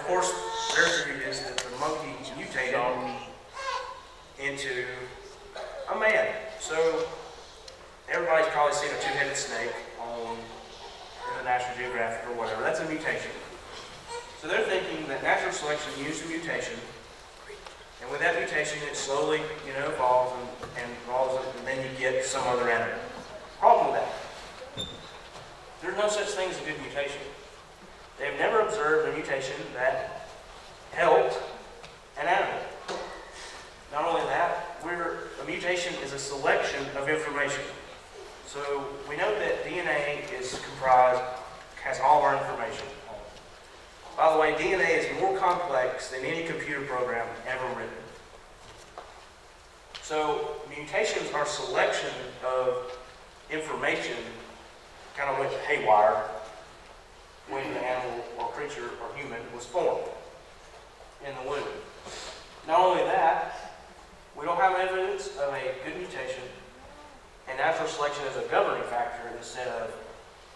of course, their theory is that the monkey mutated into a man. So everybody's probably seen a two-headed snake on the National Geographic or whatever. That's a mutation. So they're thinking that natural selection used a mutation, and with that mutation, it slowly, evolves and evolves, and then you get some other animal. Problem with that: there's no such thing as a good mutation. They've never observed a mutation that helped an animal. Not only that, a mutation is a selection of information. So we know that DNA has all our information. By the way, DNA is more complex than any computer program ever written. So mutations are selection of information kind of went haywire when the animal or creature or human was formed in the womb. Not only that, we don't have evidence of a good mutation, and natural selection is a governing factor instead of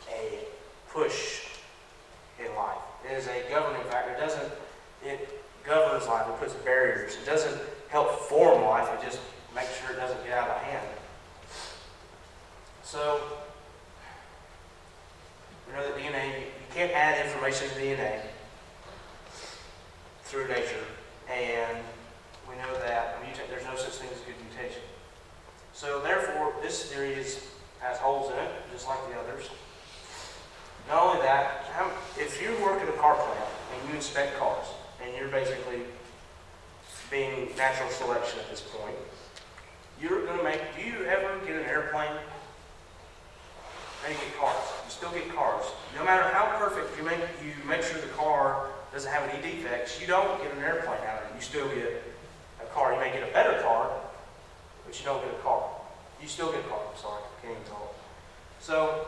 a push in life. It is a governing factor. It governs life. It puts barriers. It doesn't help form life. It just makes sure it doesn't get out of hand. So, we know that DNA, you can't add information to DNA through nature, and we know that there's no such thing as good mutation. So therefore, this theory has holes in it, just like the others. Not only that, if you work at a car plant and you inspect cars, and you're basically being natural selection at this point, you're going to do you ever get an airplane? Then you get cars. You still get cars. No matter how perfect you make sure the car doesn't have any defects, you don't get an airplane out of it. You still get a car. You may get a better car, but you don't get a car. You still get a car. I'm sorry, I can't even talk. So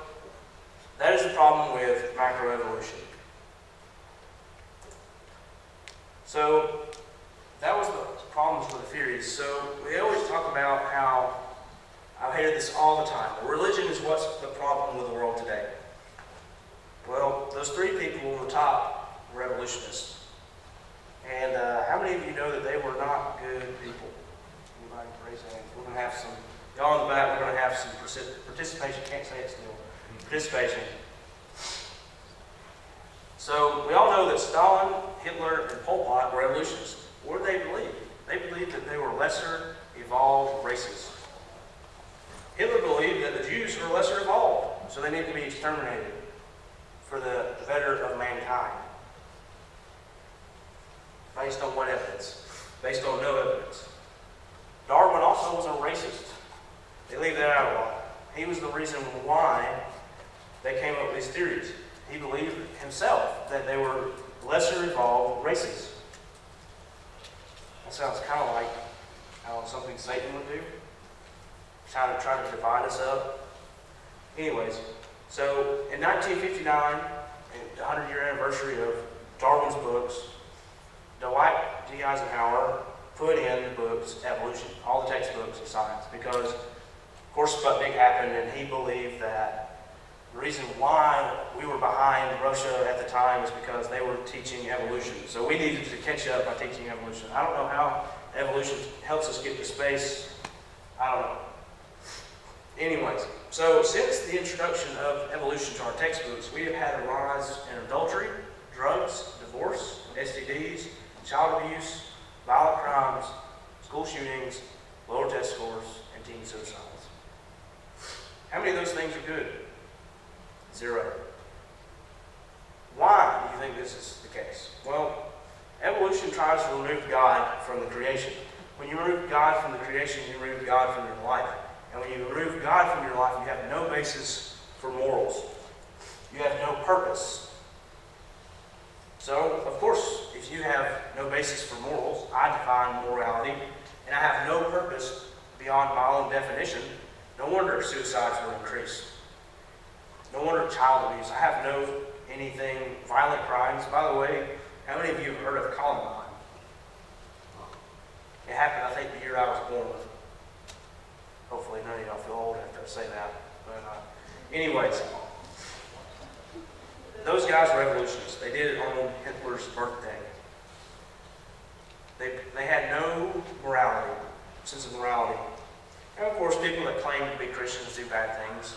that is the problem with macroevolution. So that was the problems with the theories. So we always talk about how, I hear this all the time, religion is what's the problem with the world today. Well, those three people on the top were evolutionists. And how many of you know that they were not good people? Anybody raise their hand? We're going to have some, y'all in the back, we're going to have some participation. Can't say it still. Participation. So we all know that Stalin, Hitler, and Pol Pot were evolutionists. What did they believe? They believed that they were lesser evolved races. Hitler believed that the Jews were lesser evolved, so they needed to be exterminated for the better of mankind. Based on what evidence? Based on no evidence. Darwin also was a racist. They leave that out a lot. He was the reason why they came up with these theories. He believed himself that they were lesser evolved races. That sounds kind of like how something Satan would do. Trying to divide us up. Anyways, so in 1959, the 100-year anniversary of Darwin's books, Dwight D. Eisenhower put in the books evolution, all the textbooks of science, because of course Sputnik happened, and he believed that the reason why we were behind Russia at the time is because they were teaching evolution. So we needed to catch up by teaching evolution. I don't know how evolution helps us get to space. I don't know. Anyways, so since the introduction of evolution to our textbooks, we have had a rise in adultery, drugs, divorce, STDs, child abuse, violent crimes, school shootings, lower test scores, and teen suicides. How many of those things are good? 0. Why do you think this is the case? Well, evolution tries to remove God from the creation. When you remove God from the creation, you remove God from your life. And when you remove God from your life, you have no basis for morals. You have no purpose. So, of course, if you have no basis for morals, I define morality, and I have no purpose beyond my own definition, no wonder suicides will increase. No wonder child abuse. I have no violent crimes. By the way, how many of you have heard of Columbine? It happened, I think, the year I was born. Hopefully none of y'all feel old after I say that. But anyways, those guys were evolutionists. They did it on Hitler's birthday. They had no morality, sense of morality. And of course, people that claim to be Christians do bad things.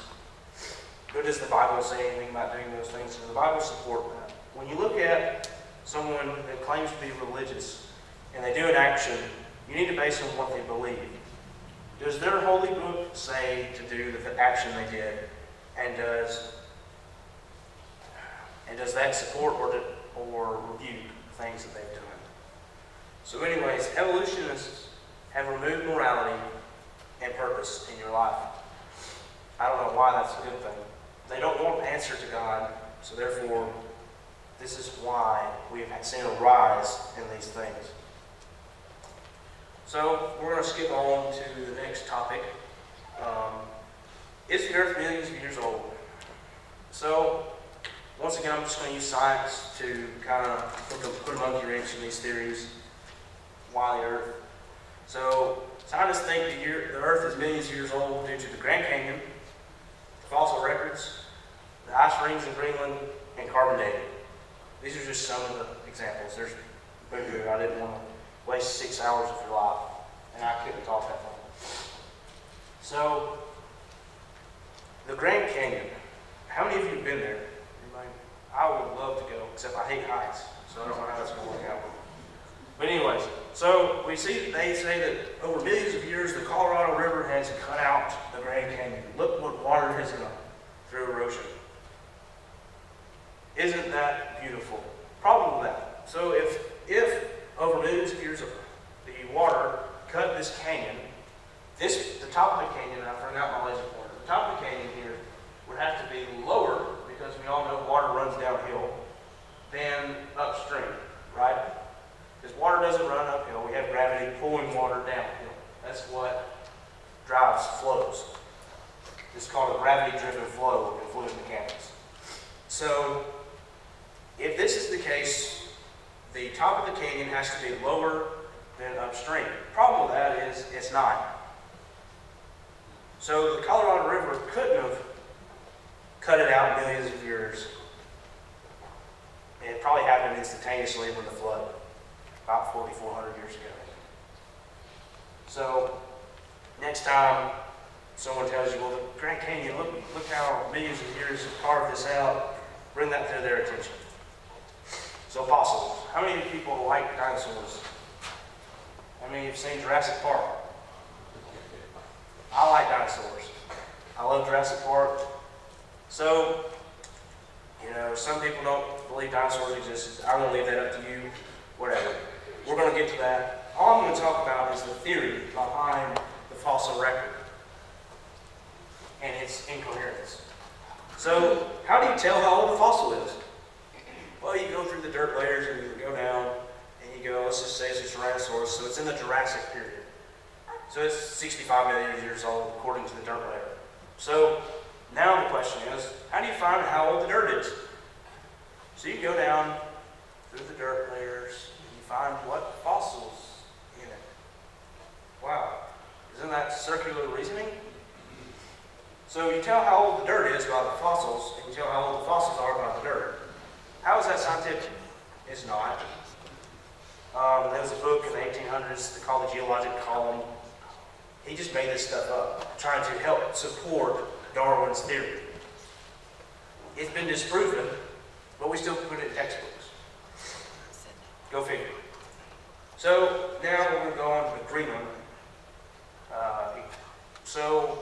But does the Bible say anything about doing those things? Does the Bible support that? When you look at someone that claims to be religious and they do an action, you need to base on what they believe. Does their holy book say to do the action they did? And does that support or rebuke things that they've done? So anyways, evolutionists have removed morality and purpose in your life. I don't know why that's a good thing. They don't want an answer to God, so therefore, this is why we've seen a rise in these things. So, we're going to skip on to the next topic. Is the Earth millions of years old? So, once again, I'm just going to use science to kind of put a monkey wrench in these theories. Why the Earth? So, scientists think the Earth is millions of years old due to the Grand Canyon, the fossil records, the ice rings in Greenland, and carbon dating. These are just some of the examples. There's boo-hoo. I didn't want to waste 6 hours of your life, and I couldn't talk that long. So, the Grand Canyon. How many of you have been there? Anybody? I would love to go, except I hate heights, so I don't know how that's going to work out. But anyways, so we see that they say that over millions of years, the Colorado River has cut out the Grand Canyon. Look what water has done through erosion. Isn't that beautiful? Problem with that. So if over millions of years of the water cut this canyon, the top of the canyon, I forgot my laser pointer, the top of the canyon here would have to be lower, because we all know water runs downhill, than upstream, right? Because water doesn't run uphill. We have gravity pulling water downhill. That's what drives flows. It's called a gravity-driven flow in fluid mechanics. So, if this is the case, the top of the canyon has to be lower than upstream. The problem with that is it's not. So the Colorado River couldn't have cut it out millions of years. It probably happened instantaneously with the flood, about 4,400 years ago. So next time someone tells you, well, the Grand Canyon, look how millions of years have carved this out, bring that to their attention. So fossils. How many people like dinosaurs? How many have seen Jurassic Park? I like dinosaurs. I love Jurassic Park. So, some people don't believe dinosaurs exist. I'm going to leave that up to you. Whatever. We're going to get to that. All I'm going to talk about is the theory behind the fossil record and its incoherence. So, how do you tell how old a fossil is? Well, you go through the dirt layers and you go down and you go, let's just say it's a Tyrannosaurus, so it's in the Jurassic period. So it's 65 million years old according to the dirt layer. So now the question is, how do you find how old the dirt is? So you go down through the dirt layers and you find what fossils in it. Wow, isn't that circular reasoning? So you tell how old the dirt is by the fossils, and you tell how old the fossils are by the dirt. How is that scientific? It's not. There was a book in the 1800s called The Geologic Column. He just made this stuff up, trying to help support Darwin's theory. It's been disproven, but we still put it in textbooks. Go figure. So now we're going to go on to Greenland. So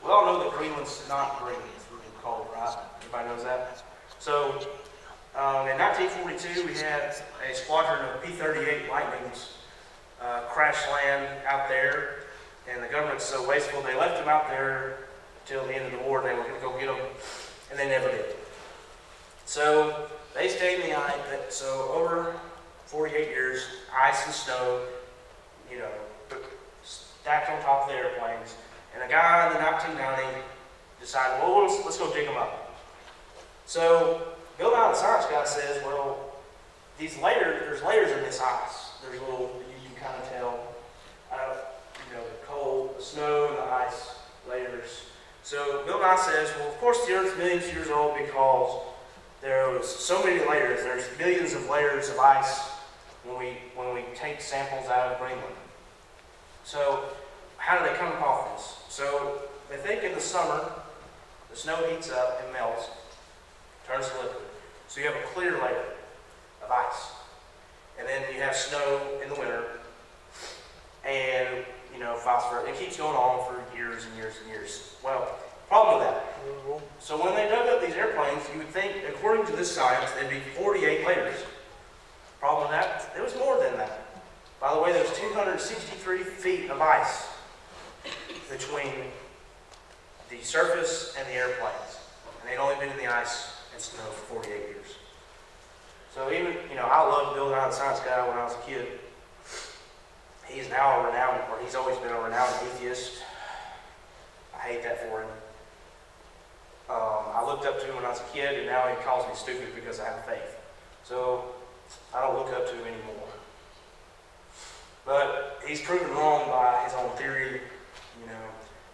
we all know that Greenland's not green. It's really cold, right? Everybody knows that? So in 1942, we had a squadron of P-38 Lightnings crash land out there, and the government's so wasteful, they left them out there till the end of the war. They were going to go get them, and they never did. So they stayed in the ice. So over 48 years, ice and snow, stacked on top of the airplanes. And a guy in the 1990 decided, well, let's go dig them up. So Bill Nye, the science guy, says, well, these layers, there's layers in this ice. There's little, you can kind of tell, the cold, the snow, and the ice layers. So Bill Nye says, well, of course the Earth's millions of years old because there was so many layers. There's millions of layers of ice when we take samples out of Greenland. So how do they come off this? So they think in the summer, the snow heats up and melts, turns to liquid. So you have a clear layer of ice. And then you have snow in the winter, and vice versa. It keeps going on for years and years and years. Well, problem with that. So when they dug up these airplanes, you would think, according to this science, there'd be 48 layers. Problem with that, it was more than that. By the way, there's 263 feet of ice between the surface and the airplanes. And they'd only been in the ice and snow for 48 years. So even, I loved building out the science guy when I was a kid. He's now a renowned, or he's always been a renowned atheist. I hate that for him. I looked up to him when I was a kid, and now he calls me stupid because I have faith. So I don't look up to him anymore. But he's proven wrong by his own theory.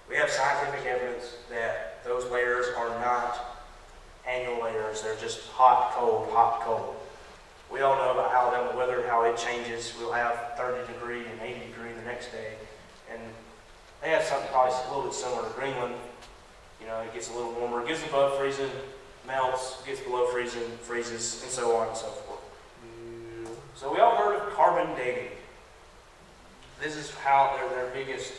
We have scientific evidence that those layers are not annual layers. They're just hot, cold, hot, cold. We all know about Alabama weather, how it changes. We'll have 30 degree and 80 degree the next day. And they have something probably a little bit similar to Greenland. It gets a little warmer. It gets above freezing, melts, gets below freezing, freezes, and so on and so forth. So we all heard of carbon dating. This is how their biggest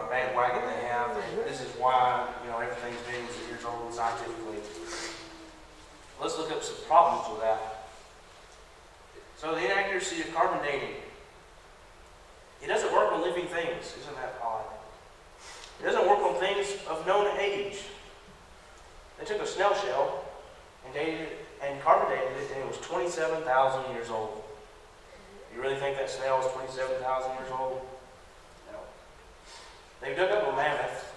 bandwagon they have. This is why everything's millions of years old scientifically. Let's look up some problems with that. So the inaccuracy of carbon dating. It doesn't work on living things. Isn't that odd? It doesn't work on things of known age. They took a snail shell and dated it and carbon dated it, and it was 27,000 years old. You really think that snail is 27,000 years old? No. They dug up a mammoth,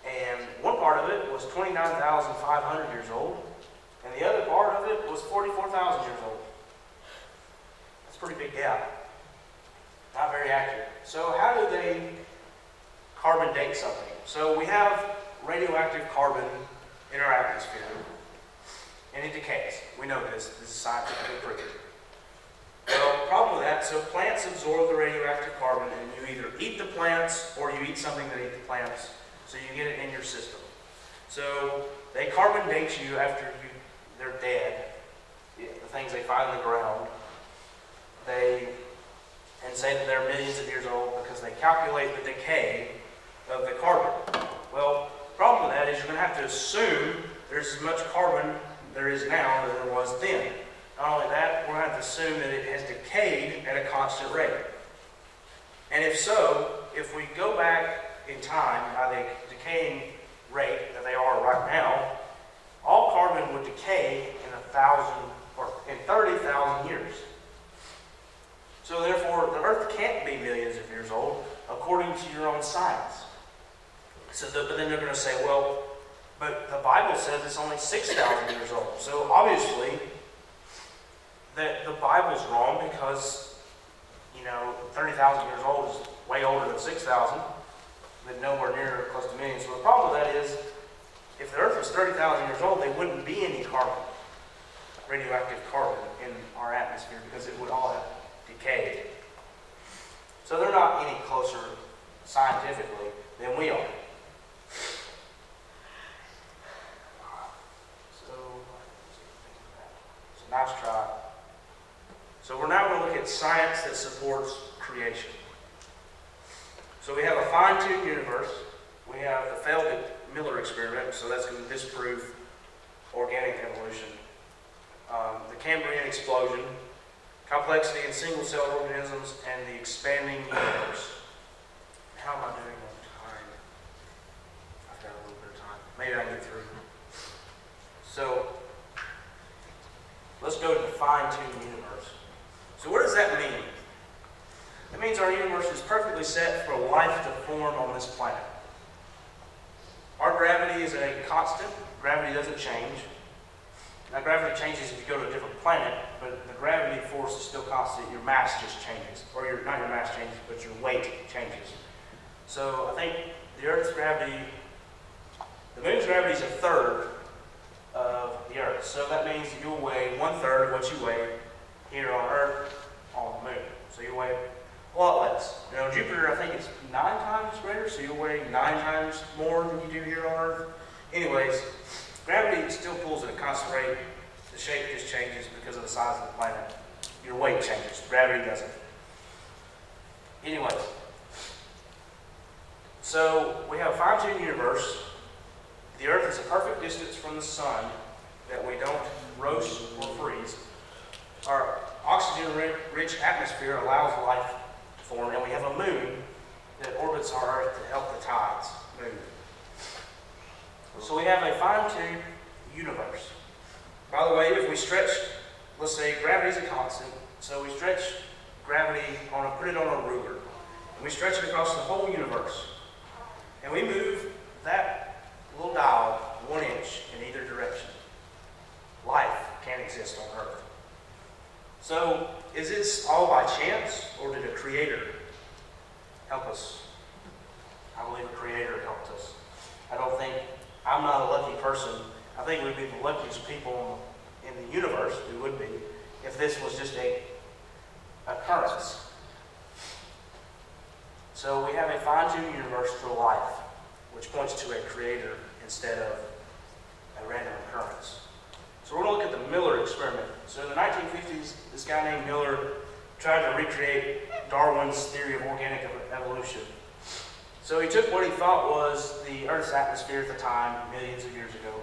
and one part of it was 29,500 years old, and the other part of it was 44,000 years old. That's a pretty big gap. Not very accurate. So how do they carbon date something? So we have radioactive carbon in our atmosphere, and it decays. We know this. This is scientifically proven. Well, the problem with that, so plants absorb the radioactive carbon, and you either eat the plants or you eat something that eats the plants, so you get it in your system. So they carbon date you after they're dead, the things they find in the ground. And say that they're millions of years old because they calculate the decay of the carbon. Well, the problem with that is you're going to have to assume there's as much carbon there is now than there was then. Not only that, we're going to have to assume that it has decayed at a constant rate. And if so, if we go back in time by the decaying rate that they are right now, all carbon would decay in 30,000 years. So therefore, the Earth can't be millions of years old, according to your own science. But then they're going to say, well, but the Bible says it's only 6,000 years old. So obviously, that the Bible's wrong because, 30,000 years old is way older than 6,000, but nowhere near close to millions. So the problem with that is, if the Earth was 30,000 years old, there wouldn't be any carbon, radioactive carbon in our atmosphere because it would all have decayed. So they're not any closer scientifically than we are. So nice try. So we're now going to look at science that supports creation. So we have a fine-tuned universe. We have the failed Miller experiment, so that's going to disprove organic evolution. The Cambrian Explosion, complexity in single-cell organisms, and the expanding universe. How am I doing on time? I've got a little bit of time. Maybe I can get through. So, let's go to the fine-tuned universe. So what does that mean? That means our universe is perfectly set for life to form on this planet. Our gravity is a constant. Gravity doesn't change. Now, gravity changes if you go to a different planet, but the gravity force is still constant. Your mass just changes. Or not your mass changes, but your weight changes. So I think the Earth's gravity, the Moon's gravity is a third of the Earth. So that means that you'll weigh 1/3 of what you weigh here on Earth times more than you do here on Earth. Anyways, gravity still pulls at a constant rate. The shape just changes because of the size of the planet. Your weight changes. Gravity doesn't. Anyways, so we have a fine-tuned universe. The Earth is a perfect distance from the sun that we don't roast or freeze. Our oxygen-rich atmosphere allows life to form, and we have a moon that orbits our Earth to help the tides move. So we have a fine-tuned universe. By the way, if we stretch, let's say gravity is a constant, so we stretch gravity put it on a ruler, and we stretch it across the whole universe, and we move that little dial 1 inch in either direction. Life can't exist on Earth. So, is this all by chance, or did a creator help us? I believe a creator helped us. I'm not a lucky person. I think we'd be the luckiest people in the universe, we would be, if this was just a occurrence. So we have a fine-tuned universe for life, which points to a creator instead of a random occurrence. So we're going to look at the Miller experiment. So in the 1950s, this guy named Miller tried to recreate Darwin's theory of organic evolution. So he took what he thought was the Earth's atmosphere at the time, millions of years ago,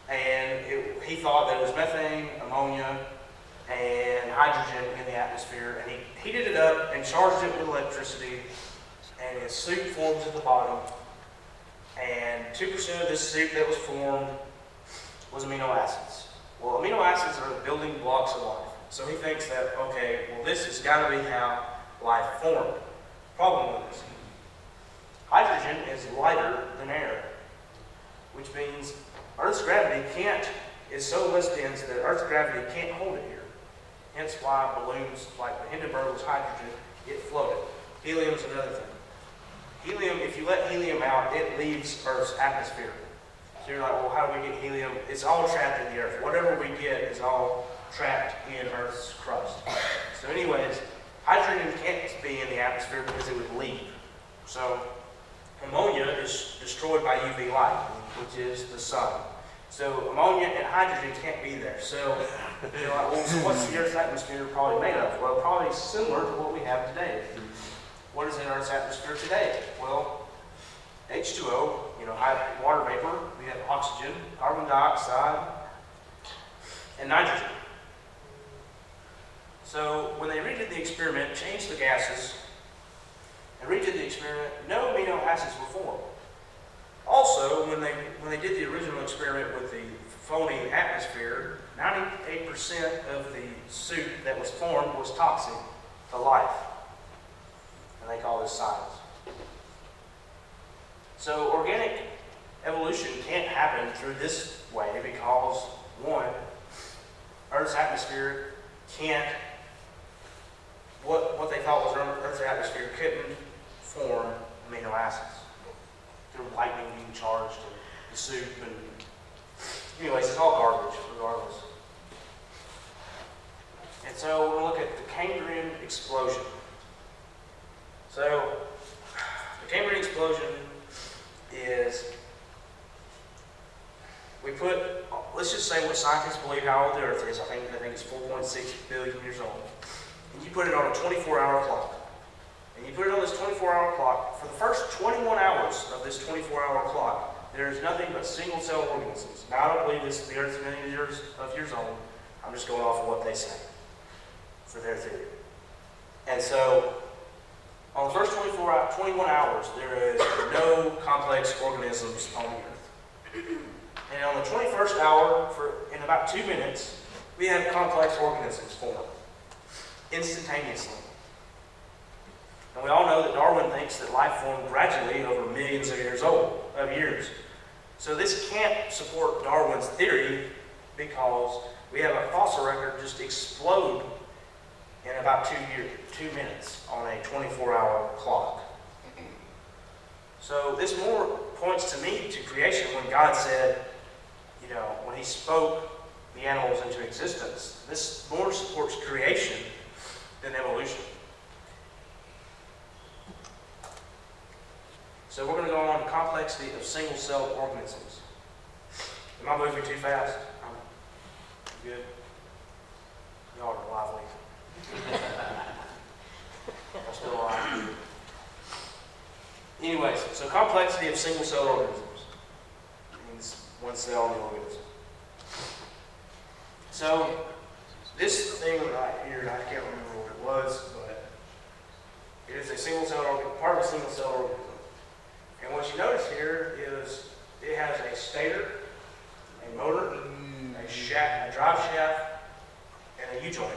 and he thought that it was methane, ammonia, and hydrogen in the atmosphere, and he heated it up and charged it with electricity, and his soup formed at the bottom, and 2% of this soup that was formed was amino acids. Well, amino acids are the building blocks of life. So he thinks that, okay, well, this has got to be how life formed. Problem with this: hydrogen is lighter than air, which means Earth's gravity is so less dense that Earth's gravity can't hold it here. Hence why balloons, like the Hindenburg was hydrogen, it floated. Helium's another thing. Helium, if you let helium out, it leaves Earth's atmosphere. So you're like, well, how do we get helium? It's all trapped in the Earth. Whatever we get is all trapped in Earth's crust. So anyways, hydrogen can't be in the atmosphere because it would leave. So ammonia is destroyed by UV light, which is the sun. So ammonia and hydrogen can't be there. So you're like, well, so what's the Earth's atmosphere probably made of? Well, probably similar to what we have today. What is in Earth's atmosphere today? Well, H2O, water vapor. We have oxygen, carbon dioxide, and nitrogen. So when they redid the experiment, changed the gases, and redid the experiment, no amino acids were formed. Also, when they did the original experiment with the phony atmosphere, 98% of the soup that was formed was toxic to life. And they call this science. So organic evolution can't happen through this way because, one, Earth's atmosphere can't, what they thought was Earth's atmosphere couldn't form amino acids through lightning being charged and the soup, and anyways, it's all garbage regardless. And so we're going to look at the Cambrian Explosion. So the Cambrian Explosion is, let's just say what scientists believe how old the Earth is. I think it's 4.6 billion years old. And you put it on a 24-hour clock. And you put it on this 24-hour clock. For the first 21 hours of this 24-hour clock, there is nothing but single-cell organisms. Now, I don't believe the Earth is millions of years old. I'm just going off of what they say for their theory. And so, on the first 21 hours, there is no complex organisms on the Earth. And on the 21st hour, in about 2 minutes, we have complex organisms form instantaneously. And we all know that Darwin thinks that life formed gradually over millions of years. So this can't support Darwin's theory because we have a fossil record just explode in about 2 minutes on a 24-hour clock. So this more points to me to creation when God said, when He spoke the animals into existence. This more supports creation than evolution. So we're going to go on to complex complexity of single-celled organisms. Am I moving too fast? I'm good. Y'all are lively. I'm still alive. Anyways, so complexity of single-celled organisms means one cell in the organism. So this thing right here, I can't remember what it was, but it is a single-celled organism, part of a single-celled organism. And what you notice here is it has a stator, a motor, a drive shaft, and a U-joint.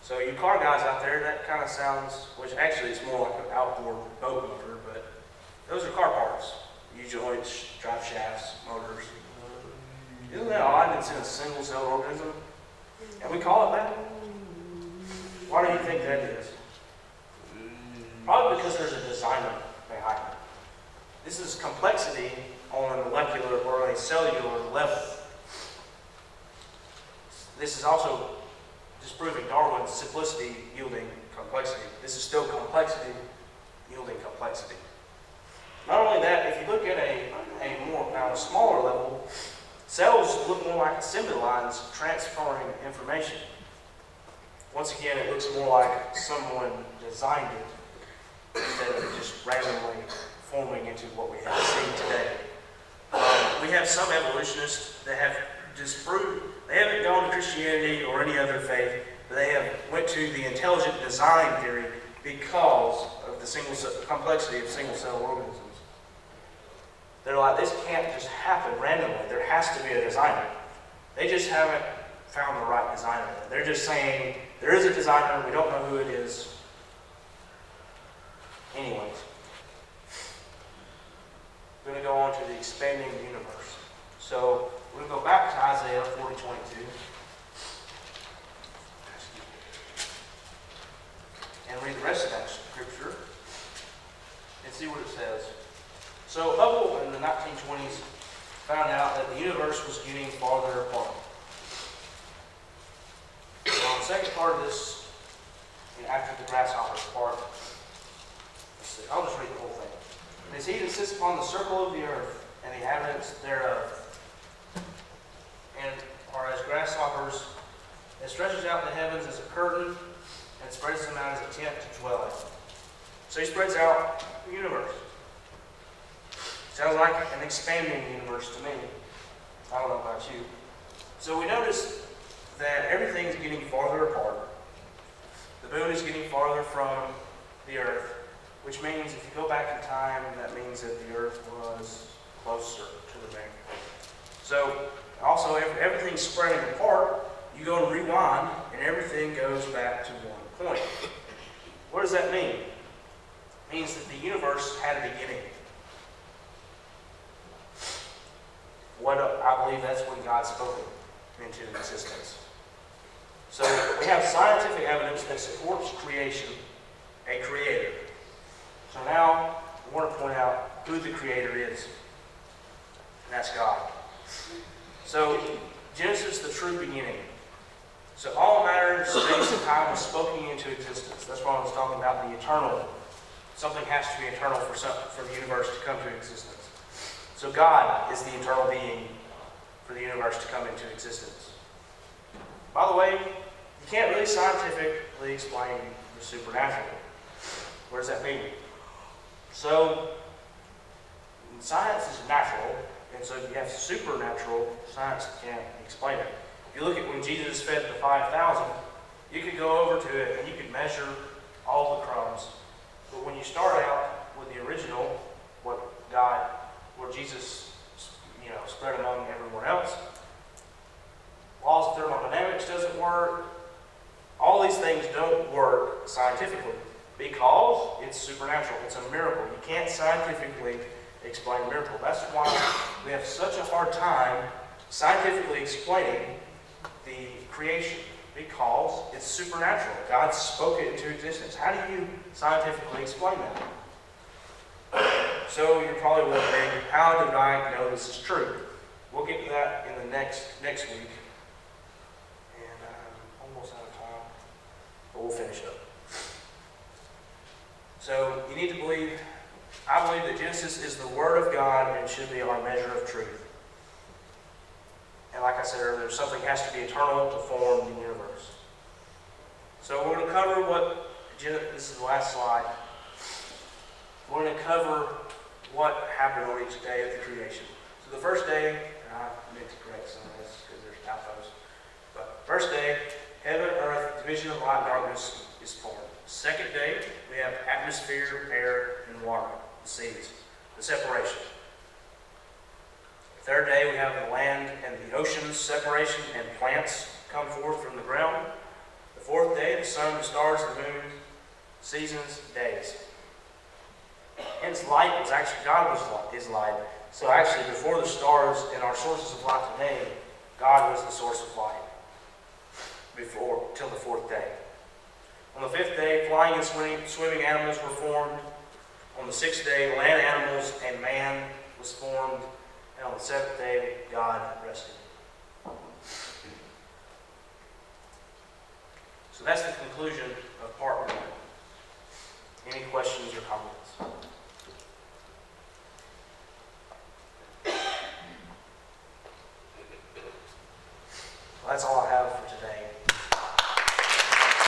So you car guys out there, that kind of sounds, which actually it's more like an outboard boat motor, but those are car parts. U-joints, drive shafts, motors. Isn't that odd? It's in a single-celled organism. And we call it that? Why do you think that is? Probably because there's a designer behind it. This is complexity on a molecular or a cellular level. This is also disproving Darwin's simplicity yielding complexity. This is still complexity yielding complexity. Not only that, if you look at a more on a smaller level, cells look more like assembly lines transferring information. Once again, it looks more like someone designed it instead of just randomly forming into what we have seen today. We have some evolutionists that have disproved, they haven't gone to Christianity or any other faith, but they have went to the intelligent design theory because of the complexity of single-cell organisms. They're like, this can't just happen randomly. There has to be a designer. They just haven't found the right designer. They're just saying, there is a designer, we don't know who it is. Anyways, we're going to go on to the expanding universe. So we're going to go back to Isaiah 40:22 and read the rest of that scripture and see what it says. So Hubble in the 1920s found out that the universe was getting farther apart. So on the second part of this, after the grasshoppers part, I'll just read the whole thing. It says, he that sits upon the circle of the earth, and the inhabitants thereof, and are as grasshoppers, and stretches out the heavens as a curtain, and spreads them out as a tent to dwell in. So he spreads out the universe. Sounds like an expanding universe to me. I don't know about you. So we notice that everything's getting farther apart. The moon is getting farther from the earth, which means if you go back in time, that means that the earth was closer to the moon. So also, everything's spreading apart. You go and rewind, and everything goes back to one point. What does that mean? It means that the universe had a beginning. I believe that's when God spoke it into existence. So we have scientific evidence that supports creation, a creator. So now I want to point out who the creator is, and that's God. So Genesis, the true beginning. So all matter, space, and time was spoken into existence. That's why I was talking about the eternal. Something has to be eternal for the universe to come to existence. So God is the eternal being for the universe to come into existence. By the way, you can't really scientifically explain the supernatural. What does that mean? So science is natural, and so if you have supernatural, science can't explain it. If you look at when Jesus fed the 5,000, you could go over to it and you could measure all the crumbs. But when you start out with the original, what Jesus spread among everyone else, laws of thermodynamics doesn't work. All these things don't work scientifically because it's supernatural. It's a miracle. You can't scientifically explain a miracle. That's why we have such a hard time scientifically explaining the creation, because it's supernatural. God spoke it into existence. How do you scientifically explain that? So you're probably wondering, how did I know this is true? We'll get to that in the next week. And I'm almost out of time, but we'll finish up. So you need to believe I believe that Genesis is the Word of God and should be our measure of truth. And like I said earlier, something has to be eternal to form the universe. So we're going to cover this is the last slide. We're going to cover what happened on each day of the creation. So the first day, and I need to correct some of this because there's typos. But first day, heaven, earth, division of light and darkness is formed. Second day, we have atmosphere, air, and water, the seas, the separation. Third day, we have the land and the oceans, separation, and plants come forth from the ground. The fourth day, the sun, the stars, the moon, seasons, days. Hence, light was actually, God is light. So actually, before the stars and our sources of light today, God was the source of light. Till the fourth day. On the fifth day, flying and swimming animals were formed. On the sixth day, land animals and man was formed. And on the seventh day, God rested. So that's the conclusion of part 1. Any questions or comments?